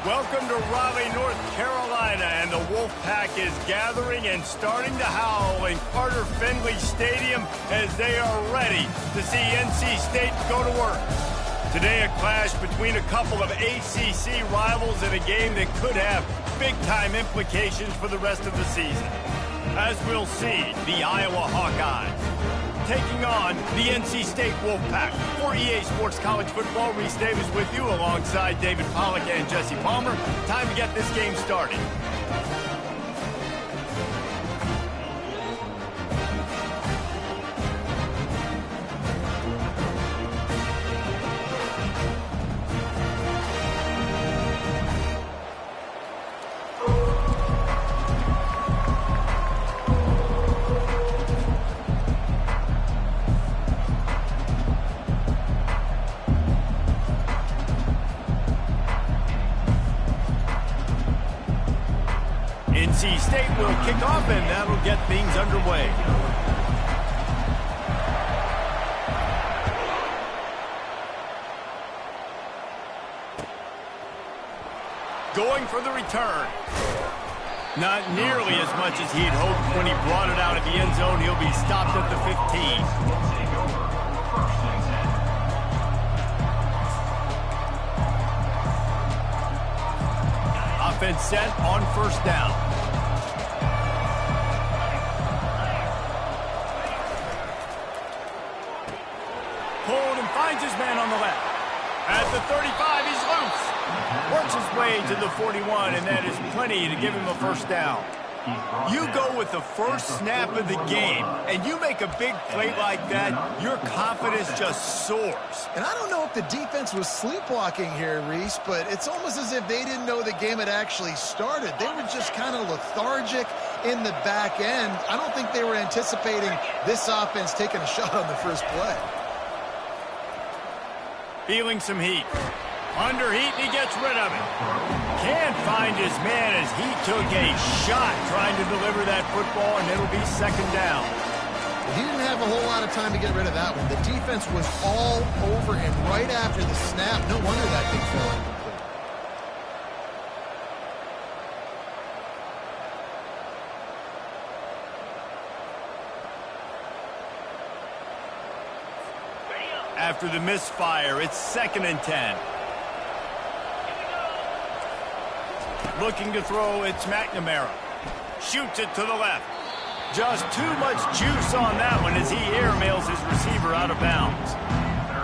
Welcome to Raleigh, North Carolina, and the Wolfpack is gathering and starting to howl in Carter Finley Stadium as they are ready to see NC State go to work. Today, a clash between a couple of ACC rivals in a game that could have big-time implications for the rest of the season. As we'll see, the Iowa Hawkeyes taking on the NC State Wolfpack. For EA Sports College Football, Reese Davis with you alongside David Pollack and Jesse Palmer. Time to get this game started. NC State will kick off, and that'll get things underway. Going for the return. Not nearly as much as he'd hoped when he brought it out of the end zone. He'll be stopped at the 15. Offense set on first down. Pulled and finds his man on the left. At the 35, he's loose. Works his way to the 41, and that is plenty to give him a first down. You go with the first snap of the game, and you make a big play like that, your confidence just soars. And I don't know if the defense was sleepwalking here, Reese, but it's almost as if they didn't know the game had actually started. They were just kind of lethargic in the back end. I don't think they were anticipating this offense taking a shot on the first play. Feeling some heat. Under heat, and he gets rid of it. Can't find his man as he took a shot trying to deliver that football, and it'll be second down. Well, he didn't have a whole lot of time to get rid of that one. The defense was all over him right after the snap. No wonder that thing fell incomplete. After the misfire, it's 2nd and 10. Looking to throw, it's McNamara. Shoots it to the left. Just too much juice on that one as he airmails his receiver out of bounds.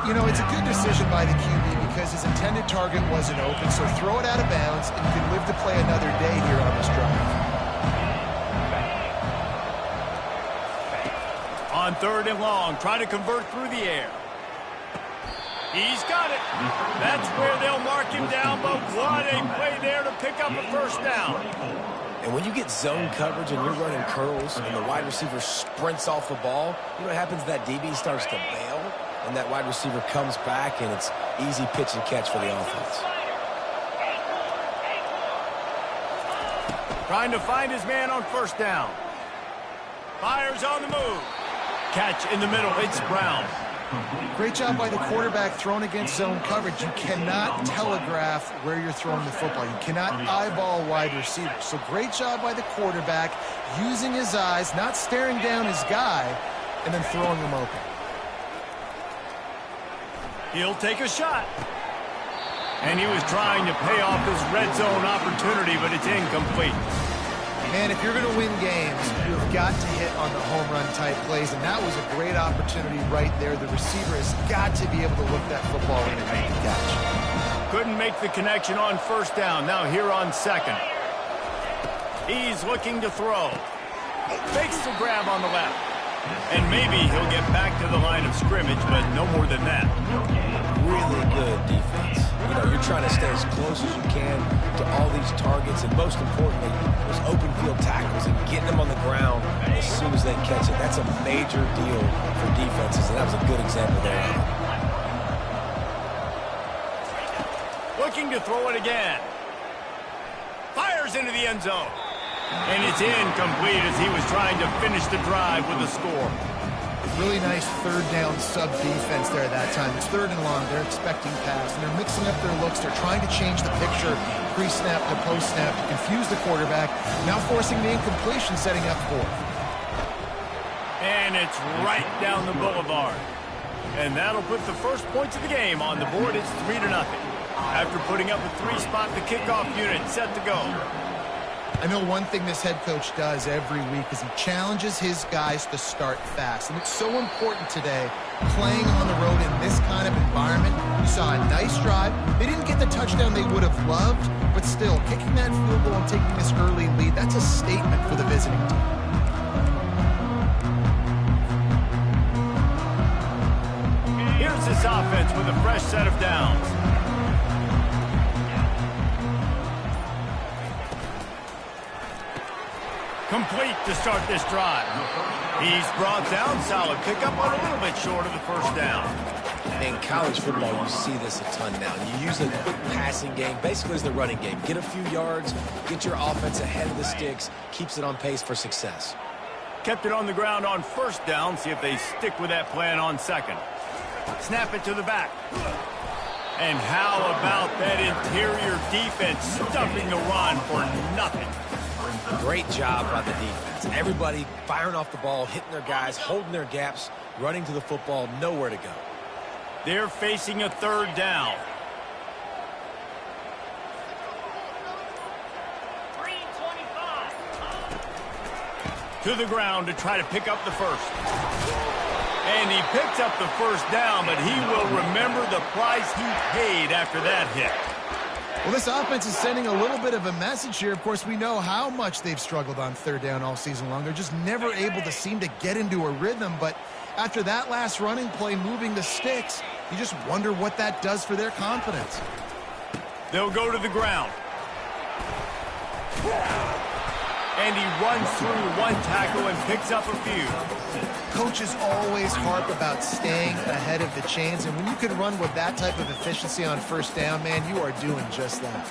You know, it's a good decision by the QB because his intended target wasn't open, so throw it out of bounds, and you can live to play another day here on this drive. On 3rd and long, try to convert through the air. He's got it. That's where they'll mark him down, but what a play there to pick up a first down. And when you get zone coverage and you're running curls and the wide receiver sprints off the ball, you know what happens? That DB starts to bail, and that wide receiver comes back, and it's easy pitch and catch for the offense. Trying to find his man on first down. Fires on the move. Catch in the middle. It's Brown. Great job by the quarterback thrown against zone coverage. You cannot telegraph where you're throwing the football. You cannot eyeball wide receivers. So great job by the quarterback using his eyes, not staring down his guy, and then throwing them open. He'll take a shot. And he was trying to pay off this red zone opportunity, but it's incomplete. Man, if you're going to win games, you've got to hit on the home run type plays, and that was a great opportunity right there. The receiver has got to be able to look that football in and make the catch. Couldn't make the connection on first down. Now here on second. He's looking to throw. Fakes the grab on the left. And maybe he'll get back to the line of scrimmage, but no more than that. Really good defense. You know, you're trying to stay as close as you can to all these targets, and most importantly, those open field tackles and getting them on the ground as soon as they catch it. That's a major deal for defenses, and that was a good example there. Looking to throw it again. Fires into the end zone. And it's incomplete as he was trying to finish the drive with a score. Really nice third down sub defense there that time. It's third and long. They're expecting pass, and they're mixing up their looks. They're trying to change the picture pre-snap to post-snap to confuse the quarterback, now forcing the incompletion, setting up fourth. And it's right down the boulevard. And that'll put the first points of the game on the board. It's 3-0. After putting up a 3-spot, the kickoff unit set to go. I know one thing this head coach does every week is he challenges his guys to start fast. And it's so important today, playing on the road in this kind of environment. You saw a nice drive. They didn't get the touchdown they would have loved, but still, kicking that field goal and taking this early lead, that's a statement for the visiting team. Here's this offense with a fresh set of downs. Complete to start this drive. He's brought down. Solid pickup on a little bit short of the first down. In college football, you see this a ton now. You use a quick passing game, basically as the running game. Get a few yards, get your offense ahead of the sticks, keeps it on pace for success. Kept it on the ground on first down. See if they stick with that plan on second. Snap it to the back. And how about that interior defense stuffing the run for nothing? Great job by the defense. Everybody firing off the ball, hitting their guys, holding their gaps, running to the football, nowhere to go. They're facing a third down. To the ground to try to pick up the first. And he picks up the first down, but he will remember the price he paid after that hit. Well, this offense is sending a little bit of a message here. Of course, we know how much they've struggled on third down all season long. They're just never able to seem to get into a rhythm. But after that last running play, moving the sticks, you just wonder what that does for their confidence. They'll go to the ground. And he runs through one tackle and picks up a few. Coaches always harp about staying ahead of the chains, and when you can run with that type of efficiency on first down, man, you are doing just that.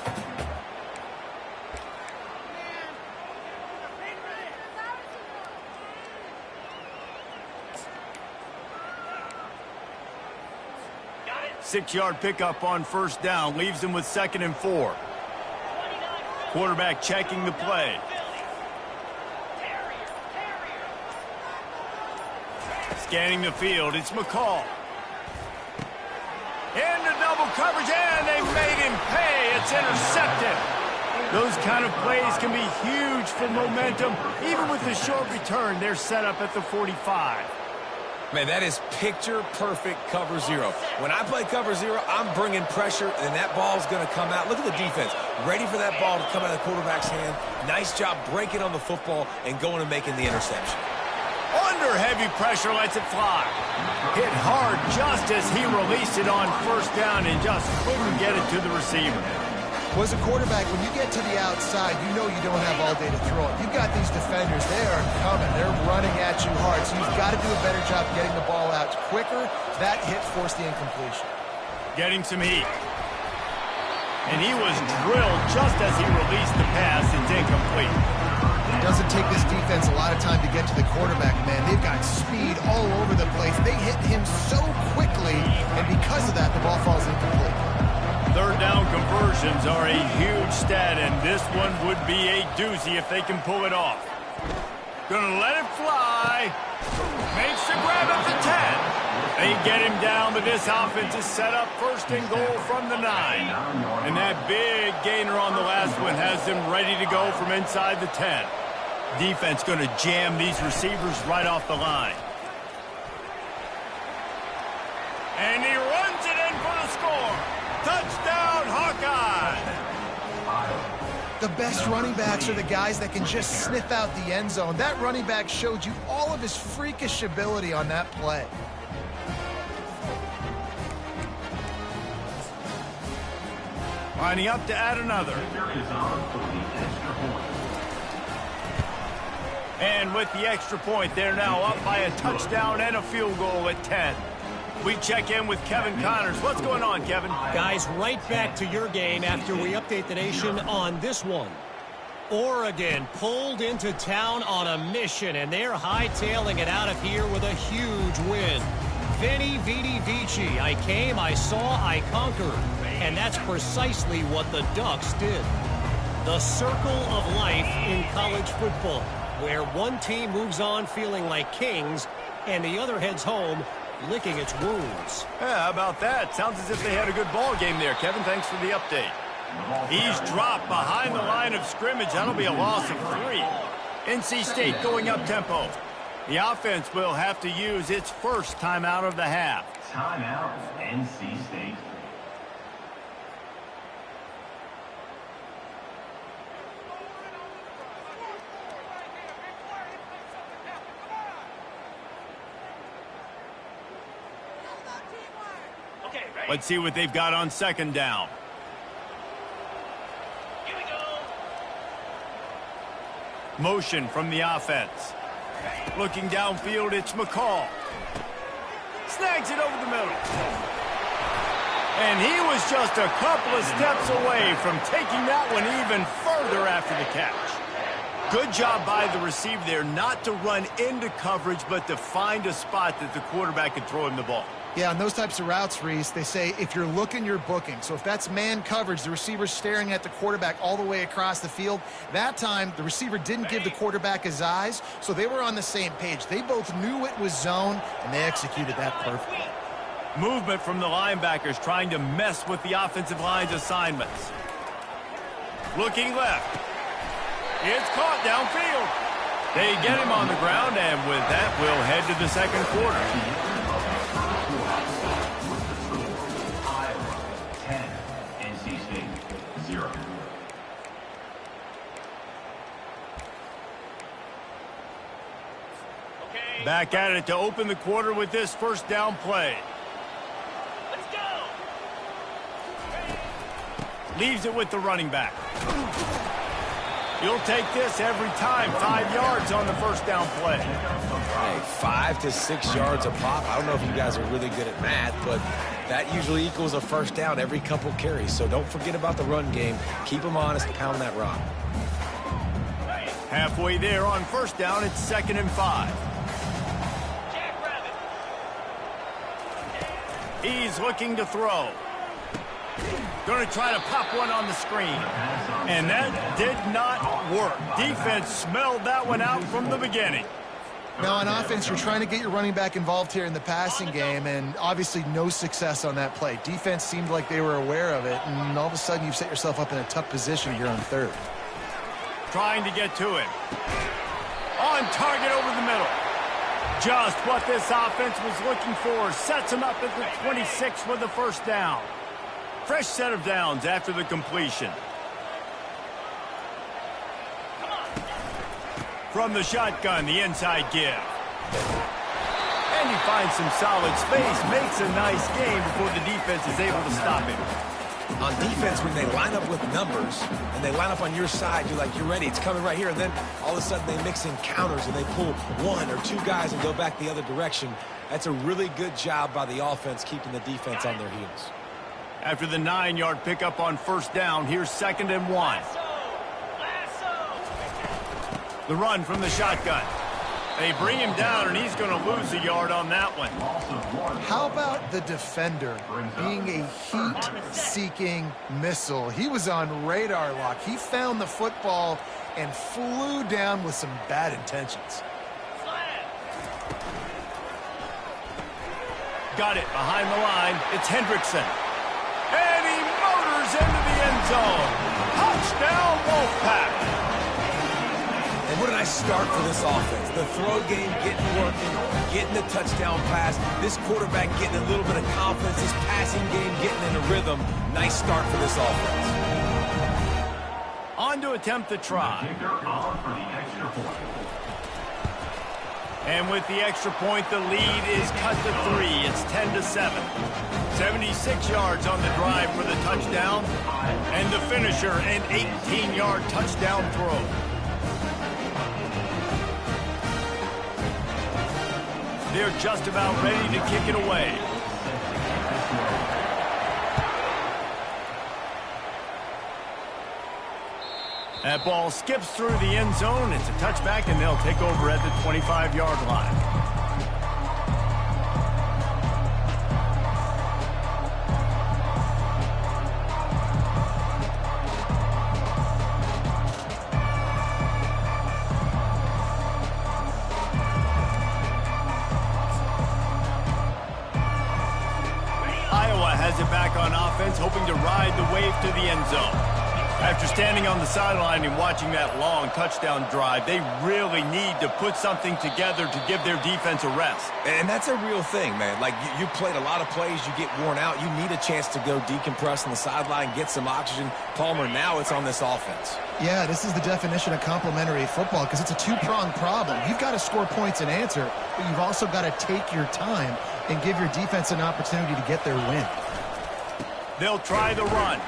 Six-yard pickup on first down leaves him with 2nd and 4. Quarterback checking the play. Scanning the field, it's McCall. Into double coverage, and they made him pay. It's intercepted. Those kind of plays can be huge for momentum. Even with the short return, they're set up at the 45. Man, that is picture-perfect cover zero. When I play cover zero, I'm bringing pressure, and that ball's going to come out. Look at the defense. Ready for that ball to come out of the quarterback's hand. Nice job breaking on the football and going and making the interception. Under heavy pressure, lets it fly. Hit hard just as he released it on first down and just couldn't get it to the receiver. Well, as a quarterback, when you get to the outside, you know you don't have all day to throw it. You've got these defenders. They are coming. They're running at you hard. So you've got to do a better job getting the ball out quicker. That hit forced the incompletion. Getting some heat. And he was drilled just as he released the pass. It's incomplete. It doesn't take this defense a lot of time to get to the quarterback, man. They've got speed all over the place. They hit him so quickly, and because of that, the ball falls incomplete. Third down conversions are a huge stat, and this one would be a doozy if they can pull it off. Gonna let it fly. Makes the grab at the 10. They get him down, but this offense is set up first and goal from the 9. And that big gainer on the last one has them ready to go from inside the 10. Defense going to jam these receivers right off the line. And he runs it in for the score. Touchdown, Hawkeye! The best running backs are the guys that can just sniff out the end zone. That running back showed you all of his freakish ability on that play. Lining up to add another. And with the extra point, they're now up by a touchdown and a field goal at 10. We check in with Kevin Connors. What's going on, Kevin? Guys, right back to your game after we update the nation on this one. Oregon pulled into town on a mission, and they're hightailing it out of here with a huge win. Veni, Vidi, Vici. I came, I saw, I conquered. And that's precisely what the Ducks did. The circle of life in college football, where one team moves on feeling like kings, and the other heads home licking its wounds. Yeah, how about that? Sounds as if they had a good ball game there, Kevin. Thanks for the update. He's dropped behind the line of scrimmage. That'll be a loss of 3. NC State going up tempo. The offense will have to use its first timeout of the half. Timeout, NC State. Let's see what they've got on second down. Here we go. Motion from the offense. Looking downfield, it's McCall. Snags it over the middle. And he was just a couple of steps away from taking that one even further after the catch. Good job by the receiver there not to run into coverage, but to find a spot that the quarterback could throw him the ball. Yeah, on those types of routes, Reese, they say if you're looking, you're booking. So if that's man coverage, the receiver's staring at the quarterback all the way across the field. That time, the receiver didn't give the quarterback his eyes, so they were on the same page. They both knew it was zone, and they executed that perfectly. Movement from the linebackers trying to mess with the offensive line's assignments. Looking left. It's caught downfield. They get him on the ground, and with that, we'll head to the second quarter. Back at it to open the quarter with this first down play. Let's go. Leaves it with the running back. He'll take this every time. 5 yards on the first down play. Hey, 5 to 6 yards a pop. I don't know if you guys are really good at math, but that usually equals a first down every couple carries. So don't forget about the run game. Keep them honest, pound that rock. Halfway there on first down, it's 2nd and 5. He's looking to throw. Going to try to pop one on the screen. And that did not work. Defense smelled that one out from the beginning. Now, on offense, you're trying to get your running back involved here in the passing game, and obviously no success on that play. Defense seemed like they were aware of it, and all of a sudden you've set yourself up in a tough position here on third. Trying to get to it. On target over the middle. Just what this offense was looking for. Sets him up at the 26 with the first down. Fresh set of downs after the completion. From the shotgun, the inside give. And he finds some solid space. Makes a nice game before the defense is able to stop him. On defense, when they line up with numbers and they line up on your side, you're ready. It's coming right here. And then all of a sudden they mix in counters and they pull 1 or 2 guys and go back the other direction. That's a really good job by the offense keeping the defense on their heels. After the 9-yard pickup on first down, here's 2nd and 1. The run from the shotgun. They bring him down, and he's going to lose a yard on that one. How about the defender being a heat-seeking missile? He was on radar lock. He found the football and flew down with some bad intentions. got it behind the line. It's Hendrickson. And he motors into the end zone. Touchdown, Wolfpack. And what a nice start for this offense. The throw game getting working, getting the touchdown pass. This quarterback getting a little bit of confidence. This passing game getting in a rhythm. Nice start for this offense. On to attempt the try. And with the extra point, the lead is cut to 3. It's 10-7. 76 yards on the drive for the touchdown. And the finisher, an 18-yard touchdown throw. They're just about ready to kick it away. That ball skips through the end zone. It's a touchback, and they'll take over at the 25-yard line. Iowa has it back on offense, hoping to ride the wave to the end zone. After standing on the sideline and watching that long touchdown drive, they really need to put something together to give their defense a rest. And that's a real thing, man. Like, you played a lot of plays, you get worn out. You need a chance to go decompress on the sideline, get some oxygen. Palmer, now it's on this offense. Yeah, this is the definition of complementary football because it's a two-pronged problem. You've got to score points and answer, but you've also got to take your time and give your defense an opportunity to get their win. They'll try the run.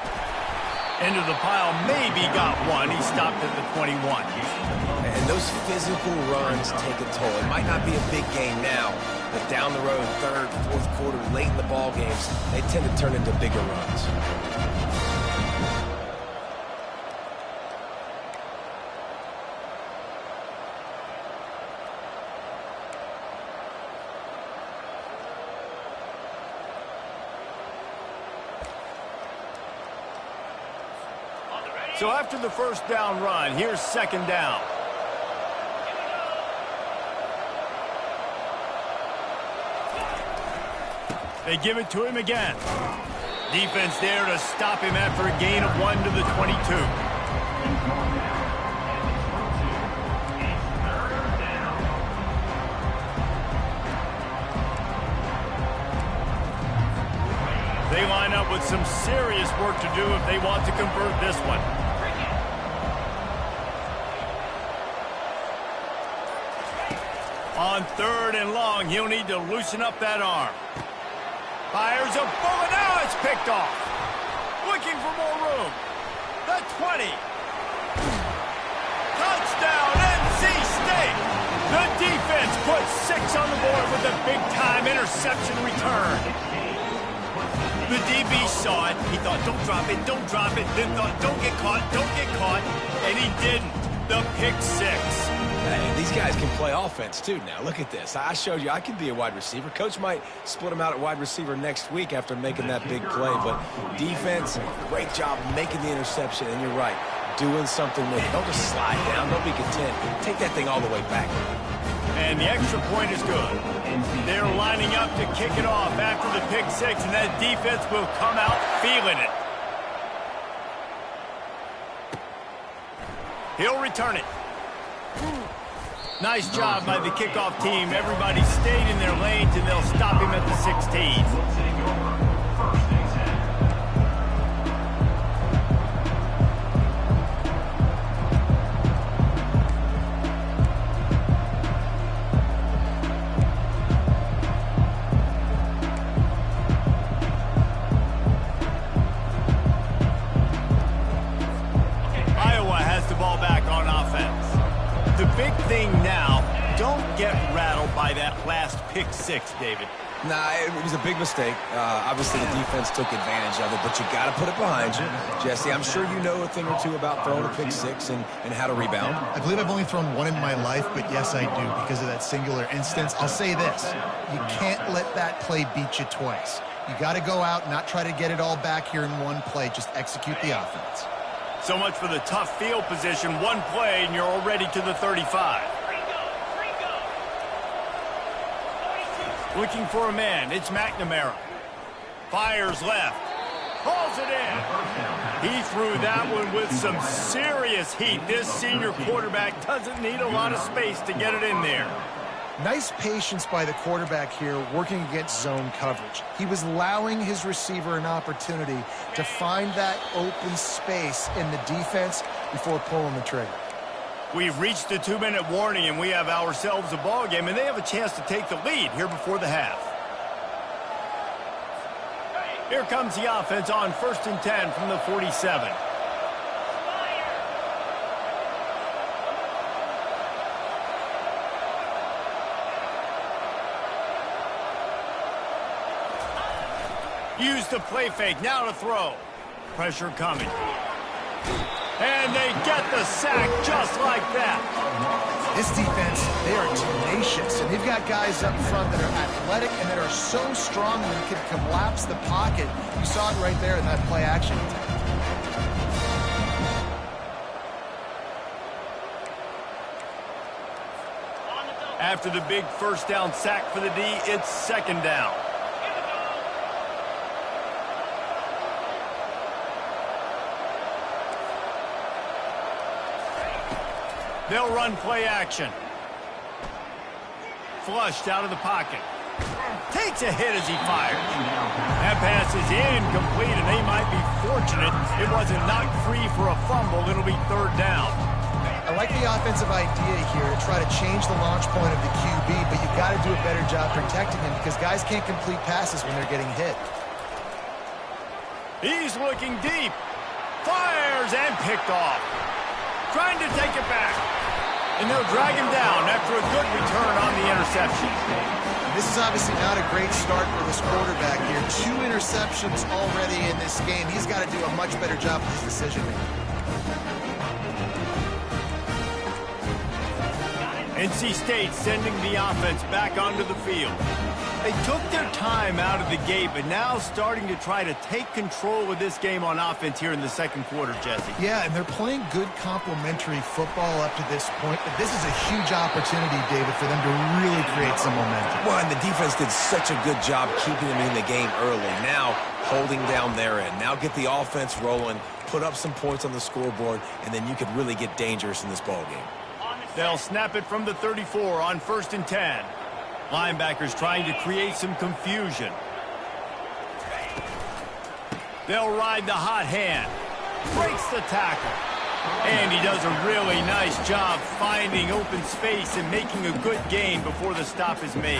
Into the pile, maybe got one. He stopped at the 21. And those physical runs take a toll. It might not be a big game now, but down the road, third, fourth quarter, late in the ball games, they tend to turn into bigger runs. So after the first down run, here's second down. They give it to him again. Defense there to stop him after a gain of 1 to the 22. They line up with some serious work to do if they want to convert this one. On third and long, he'll need to loosen up that arm. Fires a bullet. Now it's picked off. Looking for more room. The 20. Touchdown, NC State. The defense puts 6 on the board with a big-time interception return. The DB saw it. He thought, don't drop it, don't drop it. Then thought, don't get caught, don't get caught. And he didn't. The pick 6. Hey, these guys can play offense, too, now. Look at this. I showed you I can be a wide receiver. Coach might split him out at wide receiver next week after making that big play. But defense, great job making the interception. And you're right, doing something with it. Don't just slide down. Don't be content. Take that thing all the way back. And the extra point is good. They're lining up to kick it off after the pick 6, and that defense will come out feeling it. He'll return it. Nice job by the kickoff team. Everybody stayed in their lanes, and they'll stop him at the 16. Big thing now, don't get rattled by that last pick 6, David. Nah, it was a big mistake. Obviously, the defense took advantage of it, but you got to put it behind you. Jesse, I'm sure you know a thing or two about throwing a pick 6 and how to rebound. I believe I've only thrown one in my life, but yes, I do because of that singular instance. I'll say this. You can't let that play beat you twice. You got to go out, not try to get it all back here in one play. Just execute the offense. So much for the tough field position. One play, and you're already to the 35. Looking for a man. It's McNamara. Fires left. Pulls it in. He threw that one with some serious heat. This senior quarterback doesn't need a lot of space to get it in there. Nice patience by the quarterback here working against zone coverage. He was allowing his receiver an opportunity to find that open space in the defense before pulling the trigger. We've reached the 2-minute warning, and we have ourselves a ball game, and they have a chance to take the lead here before the half. Here comes the offense on 1st and 10 from the 47. Use the play fake, now to throw. Pressure coming. And they get the sack just like that. This defense, they are tenacious, and they've got guys up front that are athletic and that are so strong that they can collapse the pocket. You saw it right there in that play action. After the big first down sack for the D, it's 2nd down. They'll run play action. Flushed out of the pocket. Takes a hit as he fires. That pass is incomplete, and they might be fortunate it wasn't knocked free for a fumble. It'll be 3rd down. I like the offensive idea here to try to change the launch point of the QB, but you've got to do a better job protecting him because guys can't complete passes when they're getting hit. He's looking deep. Fires and picked off. Trying to take it back. And they'll drag him down after a good return on the interception. This is obviously not a great start for this quarterback here. 2 interceptions already in this game. He's got to do a much better job with his decision-making. NC State sending the offense back onto the field. They took their time out of the gate, but now starting to try to take control of this game on offense here in the 2nd quarter, Jesse. Yeah, and they're playing good complementary football up to this point, but this is a huge opportunity, David, for them to really create some momentum. Well, and the defense did such a good job keeping them in the game early. Now holding down their end. Now get the offense rolling, put up some points on the scoreboard, and then you could really get dangerous in this ball game. They'll snap it from the 34 on 1st and 10. Linebackers trying to create some confusion. They'll ride the hot hand. Breaks the tackle. And he does a really nice job finding open space and making a good gain before the stop is made.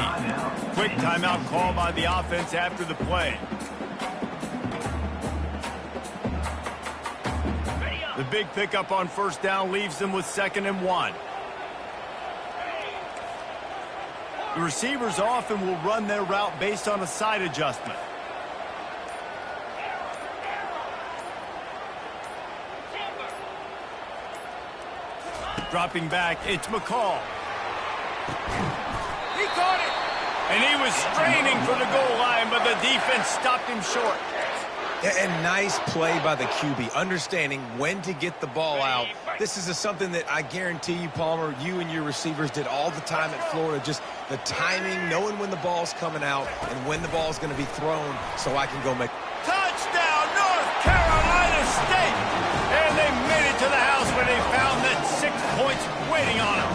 Quick timeout call by the offense after the play. The big pickup on 1st down leaves them with 2nd and 1. The receivers often will run their route based on a side adjustment. Dropping back, it's McCall. He caught it! And he was straining for the goal line, but the defense stopped him short. And nice play by the QB, understanding when to get the ball out. This is something that I guarantee you, Palmer, you and your receivers did all the time at Florida. Just the timing, knowing when the ball's coming out and when the ball's going to be thrown so I can go make. Touchdown, North Carolina State! And they made it to the house when they found that 6 points waiting on them.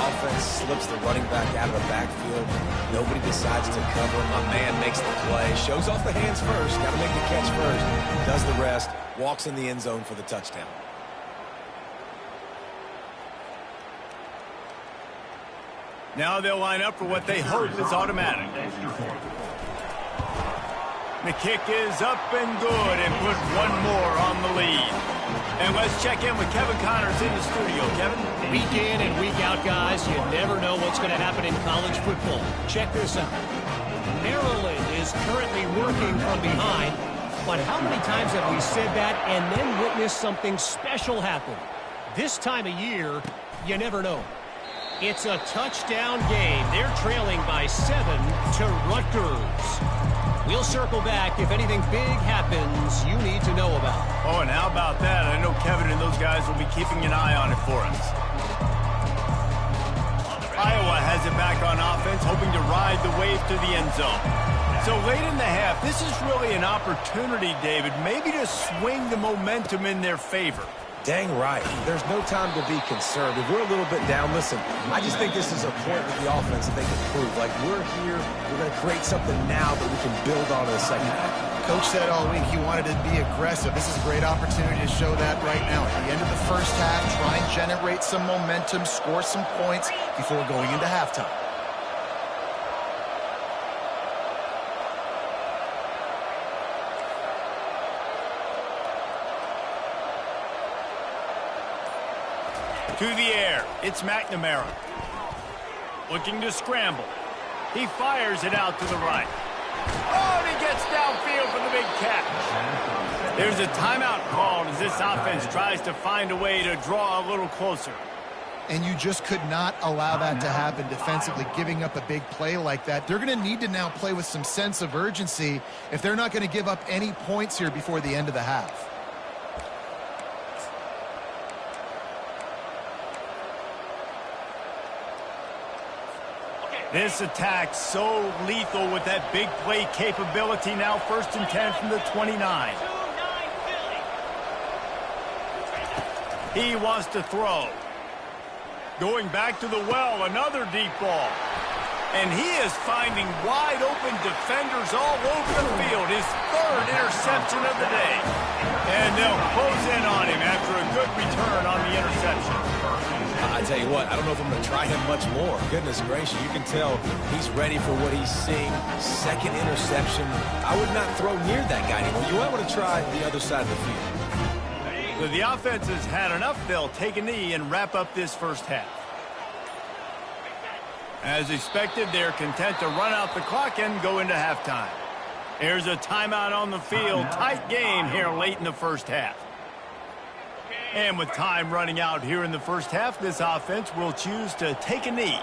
Offense slips the running back out of the backfield. Nobody decides to cover. My man makes the play. Shows off the hands first. Got to make the catch first. Does the rest. Walks in the end zone for the touchdown. Now they'll line up for what they hope is automatic. The kick is up and good and put one more on the lead. And let's check in with Kevin Connors in the studio. Kevin? Week in and week out, guys, you never know what's going to happen in college football. Check this out. Maryland is currently working from behind, but how many times have we said that and then witnessed something special happen? This time of year, you never know. It's a touchdown game. They're trailing by 7 to Rutgers. We'll circle back if anything big happens you need to know about. Oh, and how about that? I know Kevin and those guys will be keeping an eye on it for us. Iowa has it back on offense, hoping to ride the wave to the end zone. So late in the half, this is really an opportunity, David, maybe to swing the momentum in their favor. Dang right. There's no time to be concerned. If we're a little bit down, listen, I just think this is a point with the offense that they can prove. Like, we're here, we're going to create something now that we can build on in the second half. Coach said all week he wanted to be aggressive. This is a great opportunity to show that right now. At the end of the first half, try and generate some momentum, score some points before going into halftime. To the air, it's McNamara. Looking to scramble. He fires it out to the right. Oh, and he gets downfield for the big catch. There's a timeout called as this offense tries to find a way to draw a little closer. And you just could not allow that to happen defensively, giving up a big play like that. They're going to need to now play with some sense of urgency if they're not going to give up any points here before the end of the half. This attack so lethal with that big play capability. Now 1st and 10 from the 29. He wants to throw. Going back to the well, another deep ball. And he is finding wide open defenders all over the field. His 3rd interception of the day. And they'll close in on him after a good return on the interception. I tell you what, I don't know if I'm going to try him much more. Goodness gracious, you can tell he's ready for what he's seeing. 2nd interception. I would not throw near that guy anymore. You might want to try the other side of the field. So the offense has had enough. They'll take a knee and wrap up this first half. As expected, they're content to run out the clock and go into halftime. There's a timeout on the field. Tight game here late in the first half. And with time running out here in the first half, this offense will choose to take a knee.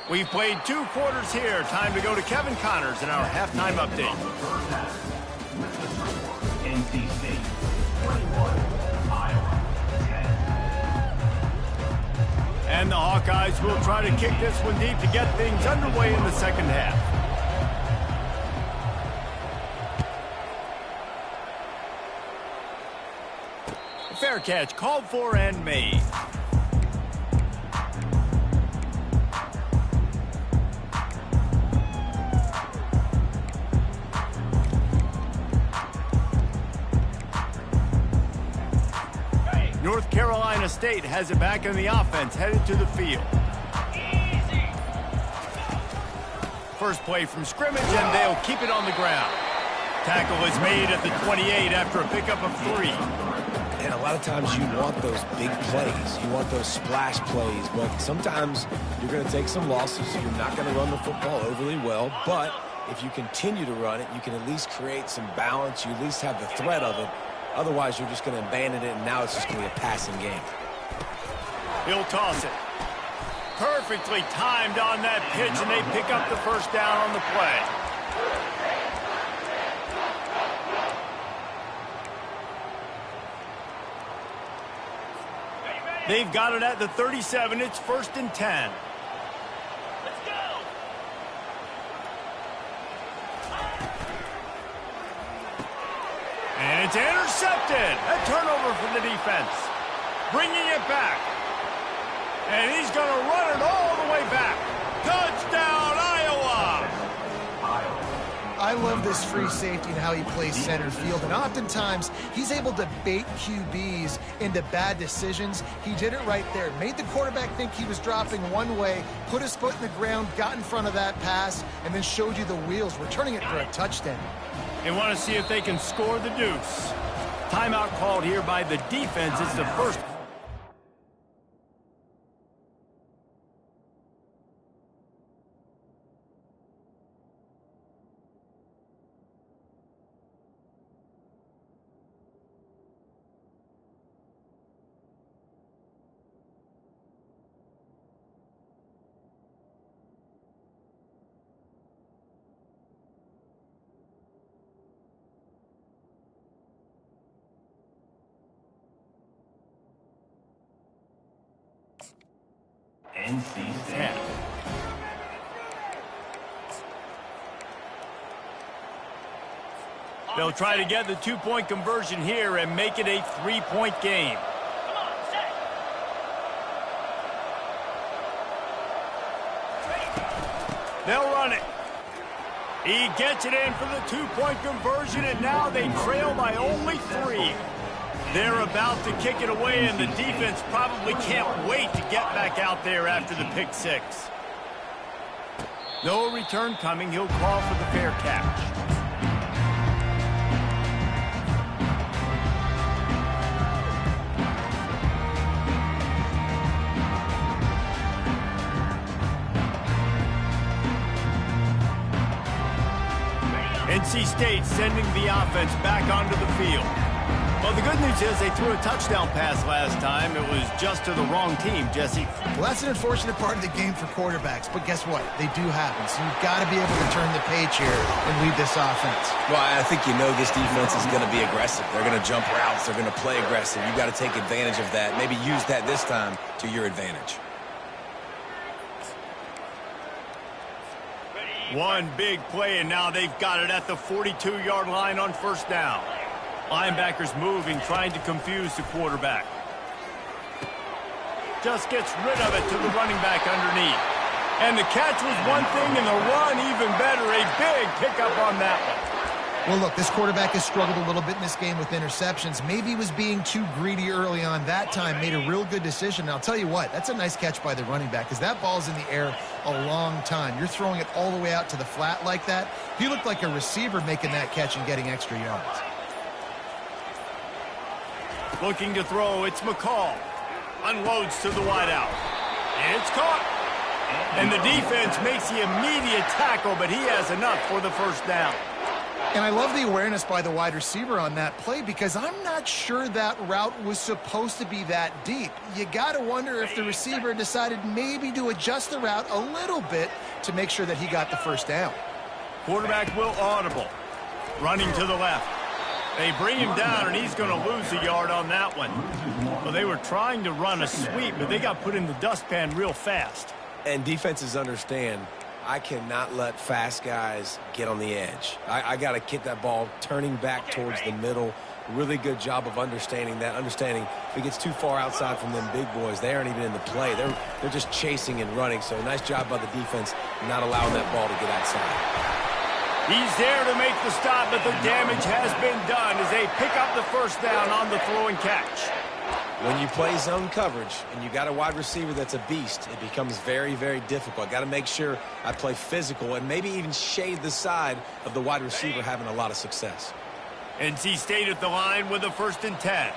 We've played 2 quarters here. Time to go to Kevin Connors in our halftime update. NC State 21, Iowa 10. And the Hawkeyes will try to kick this one deep to get things underway in the second half. A fair catch called for and made. North Carolina State has it back in the offense, headed to the field. Easy. First play from scrimmage, and they'll keep it on the ground. Tackle is made at the 28 after a pickup of 3. And a lot of times you want those big plays. You want those splash plays. But sometimes you're going to take some losses. You're not going to run the football overly well. But if you continue to run it, you can at least create some balance. You at least have the threat of it. Otherwise, you're just going to abandon it, and now it's just going to be a passing game. He'll toss it. Perfectly timed on that pitch, and they pick up the first down on the play. They've got it at the 37. It's 1st and 10. Let's go. And it's intercepted. A turnover from the defense. Bringing it back. And he's going to run it all the way back. Touchdown, Iowa! I love this free safety and how he plays center field. And oftentimes, he's able to bait QBs into bad decisions. He did it right there. Made the quarterback think he was dropping one way, put his foot in the ground, got in front of that pass, and then showed you the wheels, returning it for a touchdown. They want to see if they can score the deuce. Timeout called here by the defense. It's the first. NC State. 10. They'll try to get the two-point conversion here and make it a three-point game. Come on, set. They'll run it. He gets it in for the two-point conversion, and now they trail by only 3. They're about to kick it away, and the defense probably can't wait to get back out there after the pick 6. No return coming. He'll call for the fair catch. NC State sending the offense back onto the field. Well, the good news is they threw a touchdown pass last time. It was just to the wrong team, Jesse. Well, that's an unfortunate part of the game for quarterbacks, but guess what? They do happen, so you've got to be able to turn the page here and lead this offense. Well, I think you know this defense is going to be aggressive. They're going to jump routes. They're going to play aggressive. You've got to take advantage of that. Maybe use that this time to your advantage. One big play, and now they've got it at the 42-yard line on first down. Linebackers moving, trying to confuse the quarterback. Just gets rid of it to the running back underneath. And the catch was one thing, and the run even better. A big pickup on that one. Well, look, this quarterback has struggled a little bit in this game with interceptions. Maybe he was being too greedy early on. That time made a real good decision. And I'll tell you what, that's a nice catch by the running back because that ball's in the air a long time. You're throwing it all the way out to the flat like that. He looked like a receiver making that catch and getting extra yards. Looking to throw, it's McCall. Unloads to the wideout. It's caught. And the defense makes the immediate tackle, but he has enough for the first down. And I love the awareness by the wide receiver on that play because I'm not sure that route was supposed to be that deep. You got to wonder if the receiver decided maybe to adjust the route a little bit to make sure that he got the first down. Quarterback will audible. Running to the left. They bring him down, and he's going to lose a yard on that one. Well, they were trying to run a sweep, but they got put in the dustpan real fast. And defenses understand, I cannot let fast guys get on the edge. I got to get that ball turning back towards the middle. Really good job of understanding that. Understanding if it gets too far outside from them big boys, they aren't even in the play. They're just chasing and running. So nice job by the defense not allowing that ball to get outside. He's there to make the stop, but the damage has been done as they pick up the first down on the throw and catch. When you play zone coverage and you got a wide receiver that's a beast, it becomes very, very difficult. Got to make sure I play physical and maybe even shade the side of the wide receiver having a lot of success. NC State at the line with a 1st and 10.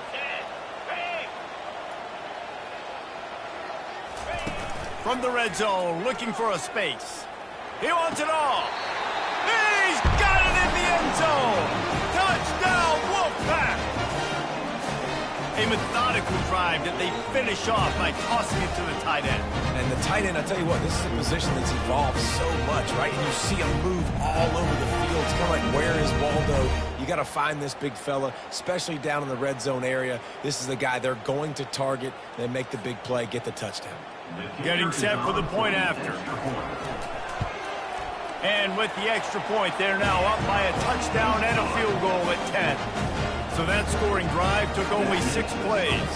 From the red zone, looking for a space. He wants it all. He's got it in the end zone. Touchdown, Wolfpack. A methodical drive that they finish off by tossing it to the tight end. And the tight end, I tell you what, this is a position that's evolved so much, right? And you see him move all over the field. It's kind of like, where is Waldo? You got to find this big fella, especially down in the red zone area. This is the guy they're going to target and make the big play, get the touchdown. Getting set for the point after. And with the extra point, they're now up by a touchdown and a field goal at 10. So that scoring drive took only 6 plays.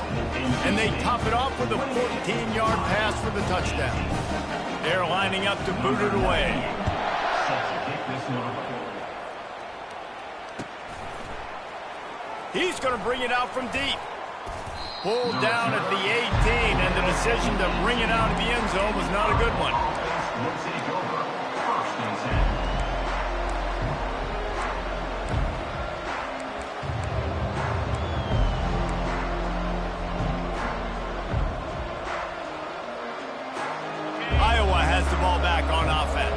And they top it off with a 14-yard pass for the touchdown. They're lining up to boot it away. He's going to bring it out from deep. Pulled down at the 18, and the decision to bring it out of the end zone was not a good one. Iowa has the ball back on offense.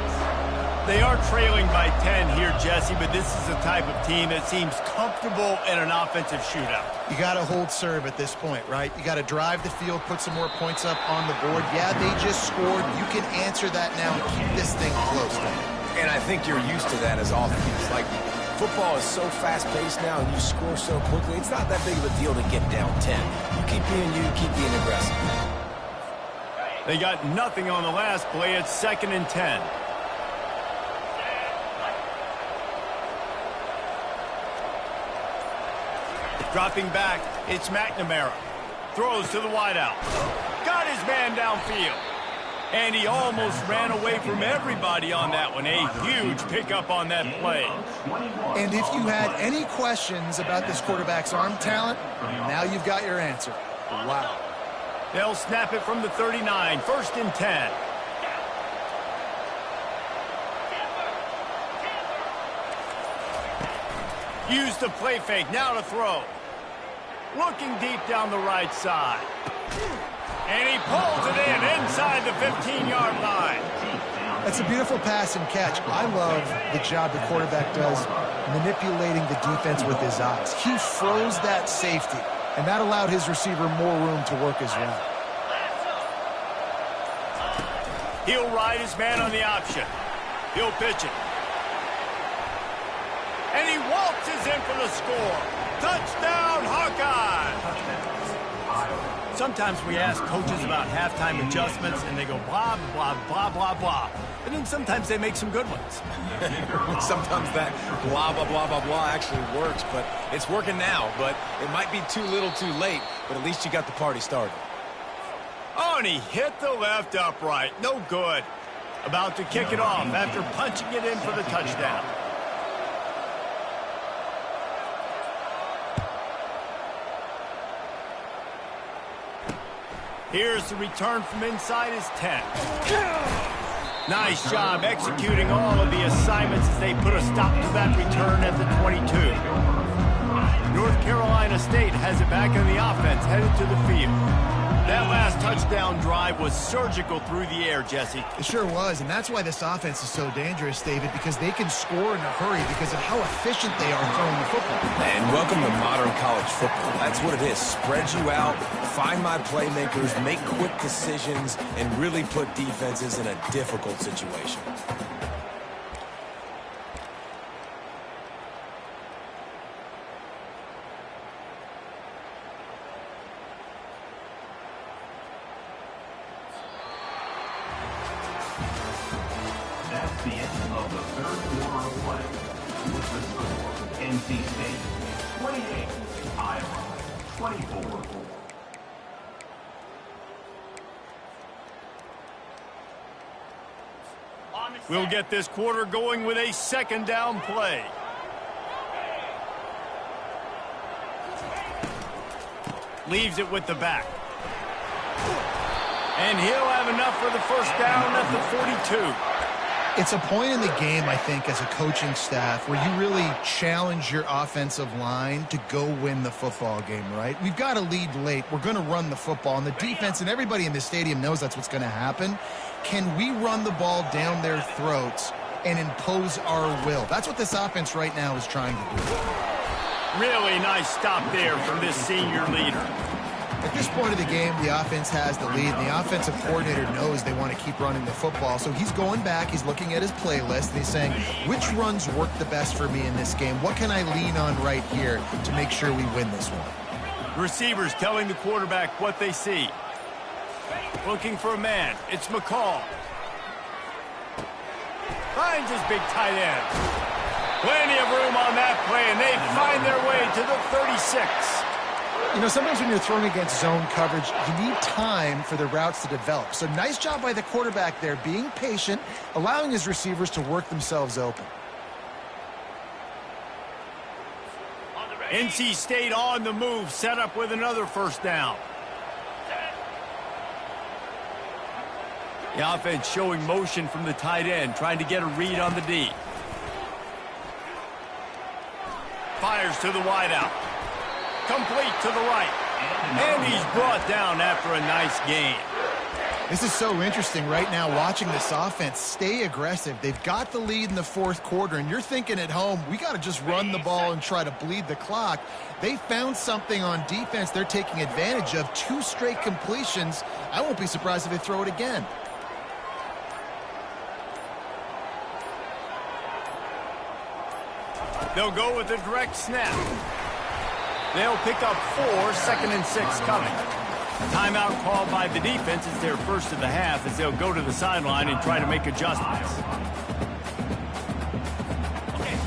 They are trailing by 10 here, Jesse, but this is the type of team that seems comfortable in an offensive shootout. You got to hold serve at this point, right? You got to drive the field, put some more points up on the board. Yeah, they just scored. You can answer that now and keep this thing close. And I think you're used to that as offense. Like, football is so fast-paced now, and you score so quickly. It's not that big of a deal to get down 10. You keep being aggressive. They got nothing on the last play. It's 2nd and 10. Dropping back, it's McNamara. Throws to the wideout. Got his man downfield. And he almost ran away from everybody on that one. A huge pickup on that play. And if you had any questions about this quarterback's arm talent, now you've got your answer. Wow. They'll snap it from the 39, 1st and 10. Use the play fake, now to throw. Looking deep down the right side. And he pulls it in inside the 15-yard line. That's a beautiful pass and catch. I love the job the quarterback does manipulating the defense with his eyes. He froze that safety, and that allowed his receiver more room to work his route. He'll ride his man on the option. He'll pitch it. And he waltzes in for the score. Touchdown, Hawkeye! Sometimes we ask coaches about halftime adjustments, and they go blah, blah, blah, blah, blah. And then sometimes they make some good ones. Sometimes that blah, blah, blah, blah, blah actually works, but it's working now. But it might be too little too late, but at least you got the party started. Oh, and he hit the left upright. No good. About to kick it off after punching it in for the touchdown. Here's the return from inside his 10. Nice job executing all of the assignments as they put a stop to that return at the 22. North Carolina State has it back on the offense, headed to the field. That last touchdown drive was surgical through the air, Jesse. It sure was, and that's why this offense is so dangerous, David, because they can score in a hurry because of how efficient they are throwing the football. And welcome to modern college football. That's what it is. Spread you out, find my playmakers, make quick decisions, and really put defenses in a difficult situation. That's the end of the third quarter of play. With the score, NC State 28, Iowa 24. We'll get this quarter going with a 2nd down play. Leaves it with the back. And he'll have enough for the 1st down at the 42. It's a point in the game, I think, as a coaching staff where you really challenge your offensive line to go win the football game, right? We've got to lead late. We're going to run the football, and the defense and everybody in the stadium knows that's what's going to happen. Can we run the ball down their throats and impose our will? That's what this offense right now is trying to do. Really nice stop there from this senior leader. At this point of the game, the offense has the lead, and the offensive coordinator knows they want to keep running the football. So he's going back, he's looking at his playlist, and he's saying, which runs work the best for me in this game? What can I lean on right here to make sure we win this one? Receivers telling the quarterback what they see. Looking for a man. It's McCall. Finds his big tight end. Plenty of room on that play, and they find their way to the 36. You know, sometimes when you're throwing against zone coverage, you need time for the routes to develop. So nice job by the quarterback there, being patient, allowing his receivers to work themselves open. NC State on the move, set up with another 1st down. The offense showing motion from the tight end, trying to get a read on the D. Fires to the wideout. Complete to the right. And he's brought down after a nice gain. This is so interesting right now, watching this offense stay aggressive. They've got the lead in the 4th quarter, and you're thinking at home, we got to just run the ball and try to bleed the clock. They found something on defense they're taking advantage of. 2 straight completions. I won't be surprised if they throw it again. They'll go with a direct snap. They'll pick up 4, 2nd and 6 coming. Timeout called by the defense. It's their first of the half as they'll go to the sideline and try to make adjustments.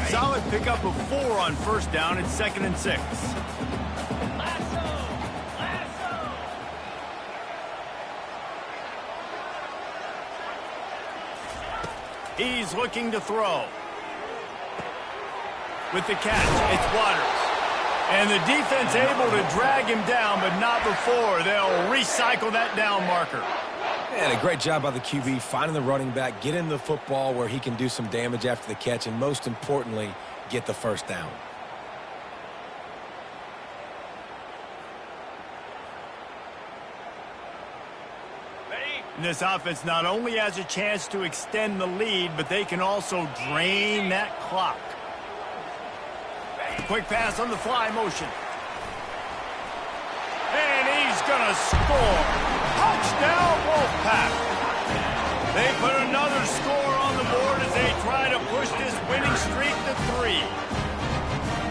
Solid pickup of 4 on first down. It's 2nd and 6. He's looking to throw. With the catch, it's Waters. And the defense able to drag him down, but not before. They'll recycle that down marker. And a great job by the QB finding the running back, getting the football where he can do some damage after the catch, and most importantly, get the first down. This offense not only has a chance to extend the lead, but they can also drain that clock. Quick pass on the fly motion. And he's going to score. Touchdown, Wolfpack. They put another score on the board as they try to push this winning streak to 3.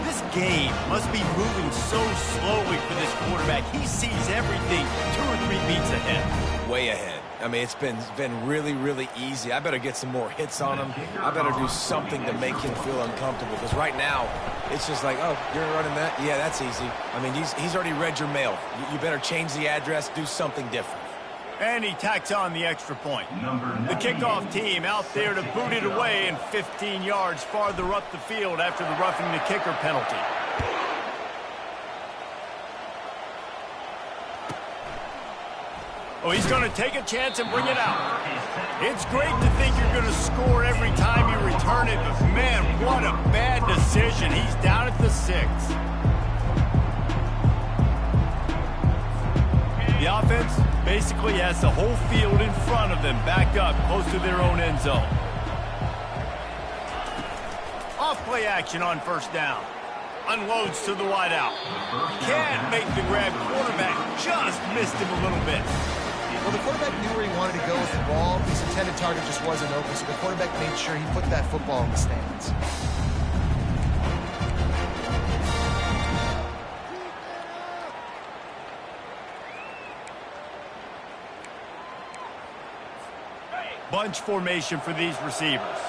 This game must be moving so slowly for this quarterback. He sees everything 2 or 3 beats ahead. Way ahead. I mean, it's been really, really easy. I better get some more hits on him. I better do something to make him feel uncomfortable. Because right now, it's just like, oh, you're running that? Yeah, that's easy. I mean, he's already read your mail. You better change the address, do something different. And he tacks on the extra point. The kickoff team out there to boot it away and 15 yards farther up the field after the roughing the kicker penalty. Oh, he's going to take a chance and bring it out. It's great to think you're going to score every time you return it, but man, what a bad decision. He's down at the 6. The offense basically has the whole field in front of them, backed up close to their own end zone. Off play action on first down. Unloads to the wideout. Can't make the grab. Quarterback just missed him a little bit. Well, the quarterback knew where he wanted to go with the ball. His intended target just wasn't open, so the quarterback made sure he put that football in the stands. Bunch formation for these receivers.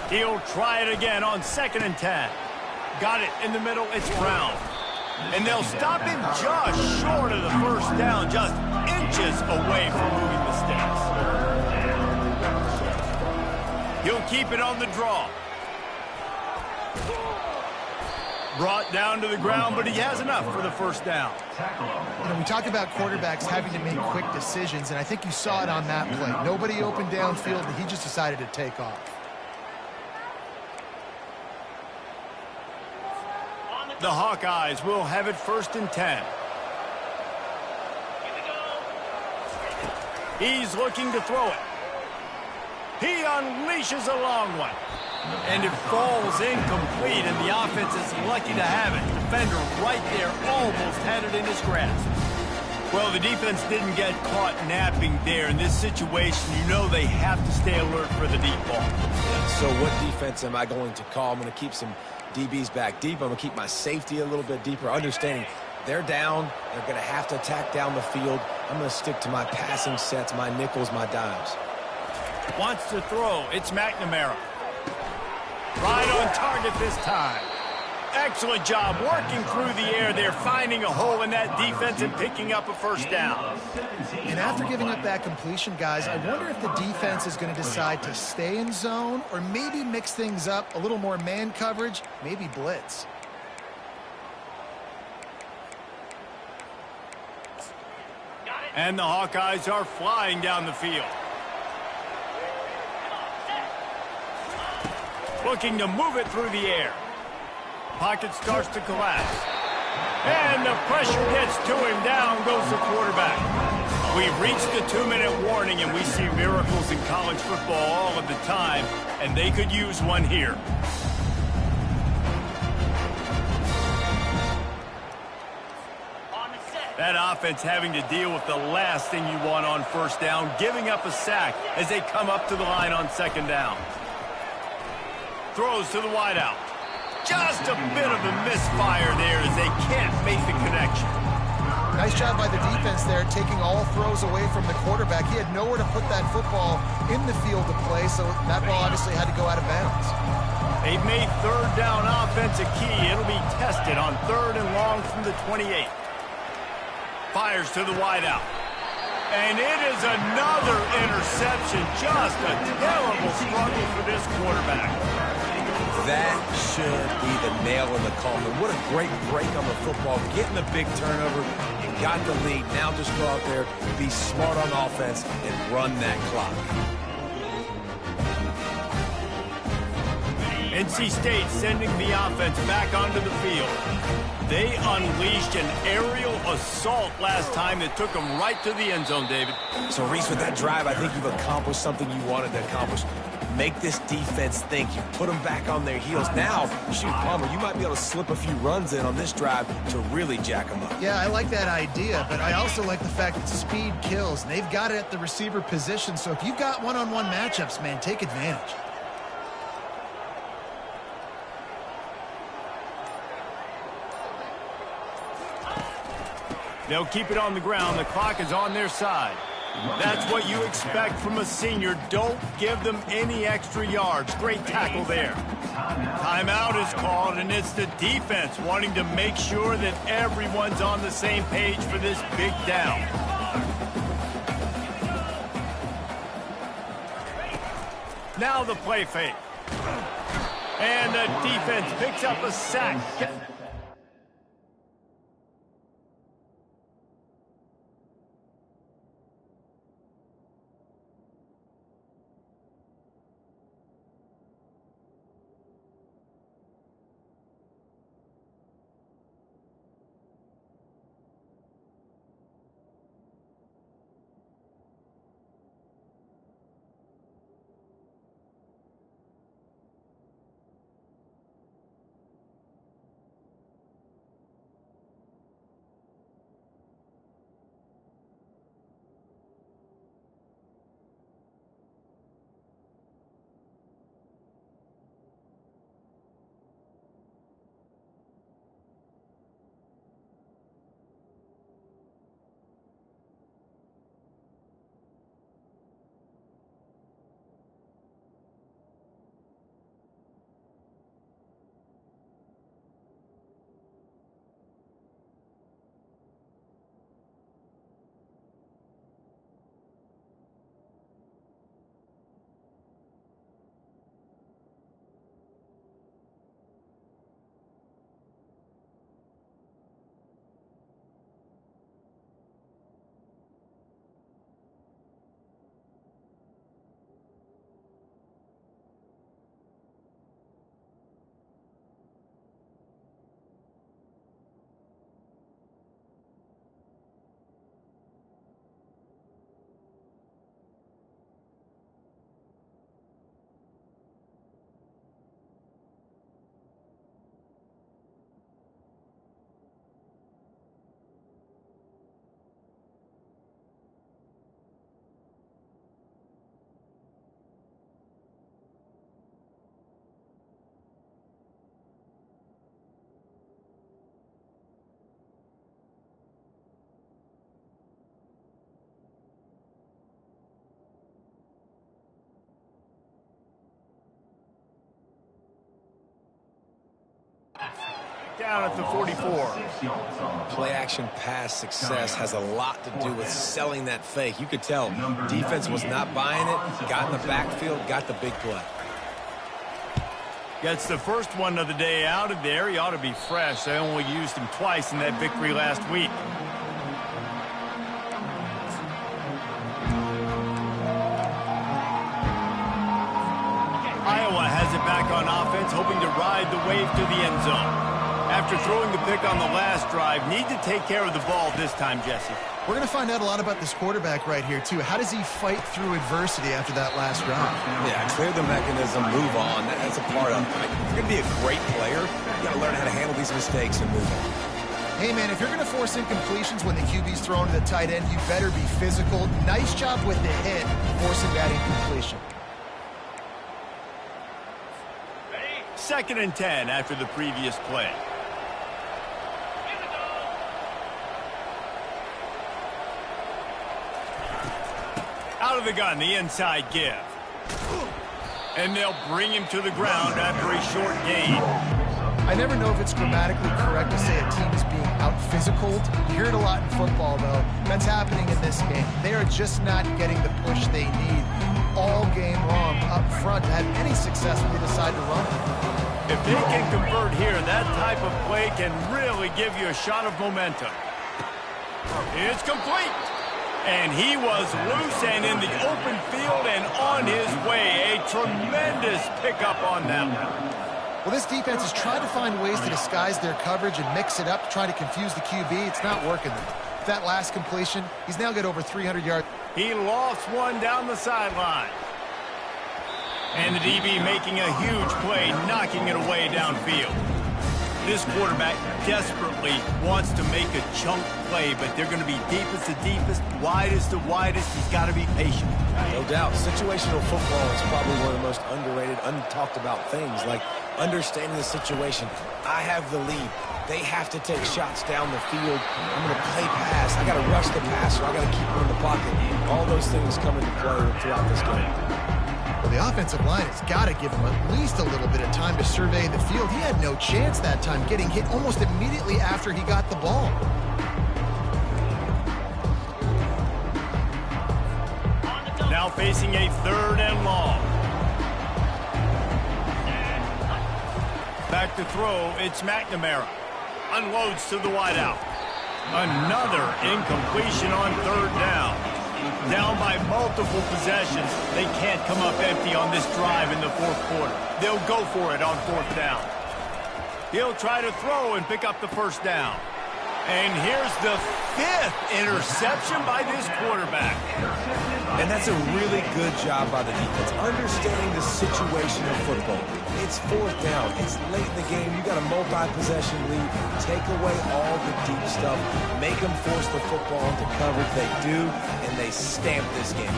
He'll try it again on 2nd and 10. Got it in the middle. It's Brown. And they'll stop him just short of the first down, just inches away from moving the sticks. He'll keep it on the draw. Brought down to the ground, but he has enough for the first down. You know, we talk about quarterbacks having to make quick decisions, and I think you saw it on that play. Nobody opened downfield, and he just decided to take off. The Hawkeyes will have it 1st and 10. He's looking to throw it. He unleashes a long one. And it falls incomplete, and the offense is lucky to have it. Defender right there almost had it in his grasp. Well, the defense didn't get caught napping there. In this situation, you know they have to stay alert for the deep ball. So what defense am I going to call? I'm going to keep some DBs back deep. I'm going to keep my safety a little bit deeper, understanding they're down. They're going to have to attack down the field. I'm going to stick to my passing sets, my nickels, my dimes. Wants to throw. It's McNamara. Right on target this time. Excellent job working through the air there, finding a hole in that defense and picking up a first down. And after giving up that completion, guys, I wonder if the defense is going to decide to stay in zone or maybe mix things up, a little more man coverage, maybe blitz. And the Hawkeyes are flying down the field. Looking to move it through the air. Pocket starts to collapse. And the pressure gets to him. Down goes the quarterback. We've reached the 2-minute warning, and we see miracles in college football all of the time, and they could use one here. That offense having to deal with the last thing you want on first down, giving up a sack as they come up to the line on 2nd down. Throws to the wideout. Just a bit of a misfire there as they can't make the connection. Nice job by the defense there, taking all throws away from the quarterback. He had nowhere to put that football in the field to play, so that ball obviously had to go out of bounds. They've made third down offense a key. It'll be tested on 3rd and long from the 28. Fires to the wideout. And it is another interception. Just a terrible struggle for this quarterback. That should be the nail in the coffin. What a great break on the football. Getting a big turnover. You got the lead. Now just go out there, be smart on offense, and run that clock. NC State sending the offense back onto the field. They unleashed an aerial assault last time that took them right to the end zone, David. So, Reese, with that drive, I think you've accomplished something you wanted to accomplish. Make this defense think. You put them back on their heels. Now, shoot, Palmer, you might be able to slip a few runs in on this drive to really jack them up. Yeah, I like that idea, but I also like the fact that speed kills. And they've got it at the receiver position, so if you've got one-on-one matchups, man, take advantage. They'll keep it on the ground. The clock is on their side. That's what you expect from a senior. Don't give them any extra yards. Great tackle there. Timeout is called, and it's the defense wanting to make sure that everyone's on the same page for this big down. Now the play fake. And the defense picks up a sack. Down at the 44. Play-action pass success has a lot to do with selling that fake. You could tell defense was not buying it, got in the backfield, got the big play. Gets the first one of the day out of there. He ought to be fresh. They only used him twice in that victory last week. Iowa has it back on offense, hoping to ride the wave to the end zone. After throwing the pick on the last drive, need to take care of the ball this time, Jesse. We're going to find out a lot about this quarterback right here, too. How does he fight through adversity after that last drive? Yeah, clear the mechanism, move on. That's a part of it. If you're going to be a great player, you got to learn how to handle these mistakes and move on. Hey, man, if you're going to force incompletions when the QB's thrown to the tight end, you better be physical. Nice job with the hit, forcing that incompletion. Ready? 2nd and 10 after the previous play. Out of the gun, the inside give. And they'll bring him to the ground after a short gain. I never know if it's grammatically correct to say a team is being out-physicaled. You hear it a lot in football, though. That's happening in this game. They are just not getting the push they need all game long up front to have any success when they decide to run. If they can convert here, that type of play can really give you a shot of momentum. It's complete. And he was loose and in the open field and on his way. A tremendous pickup on that one. Well, this defense is trying to find ways to disguise their coverage and mix it up, trying to confuse the QB. It's not working. With that last completion, he's now got over 300 yards. He lost one down the sideline. And the DB making a huge play, knocking it away downfield. This quarterback desperately wants to make a chunk play, but they're going to be deepest to deepest, widest to widest. He's got to be patient. No doubt. Situational football is probably one of the most underrated, untalked about things, like understanding the situation. I have the lead. They have to take shots down the field. I'm going to play pass. I got to rush the passer. I got to keep him in the pocket. All those things come into play throughout this game. Well, the offensive line has got to give him at least a little bit of time to survey the field. He had no chance that time, getting hit almost immediately after he got the ball. Now facing a 3rd and long. Back to throw, it's McNamara. Unloads to the wideout. Another incompletion on 3rd down. Down by multiple possessions. They can't come up empty on this drive in the 4th quarter. They'll go for it on 4th down. He'll try to throw and pick up the 1st down. And here's the 5th interception by this quarterback. And that's a really good job by the defense, understanding the situation of football. It's 4th down. It's late in the game. You got a multi-possession lead. Take away all the deep stuff. Make them force the football into coverage. They do, and they stamp this game.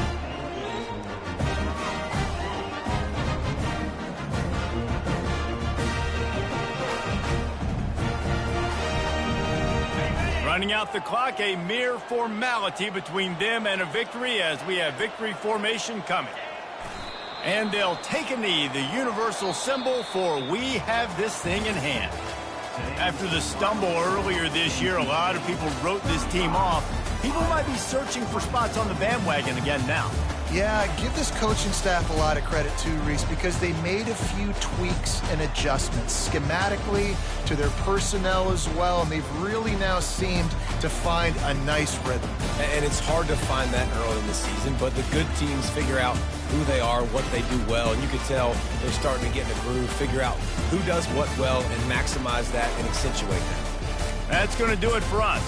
Running out the clock, a mere formality between them and a victory as we have victory formation coming. And they'll take a knee, the universal symbol for we have this thing in hand. After the stumble earlier this year, a lot of people wrote this team off. People might be searching for spots on the bandwagon again now. Yeah, give this coaching staff a lot of credit too, Reese, because they made a few tweaks and adjustments schematically to their personnel as well, and they've really now seemed to find a nice rhythm. And it's hard to find that early in the season, but the good teams figure out who they are, what they do well, and you can tell they're starting to get in a groove, figure out who does what well, and maximize that and accentuate that. That's going to do it for us.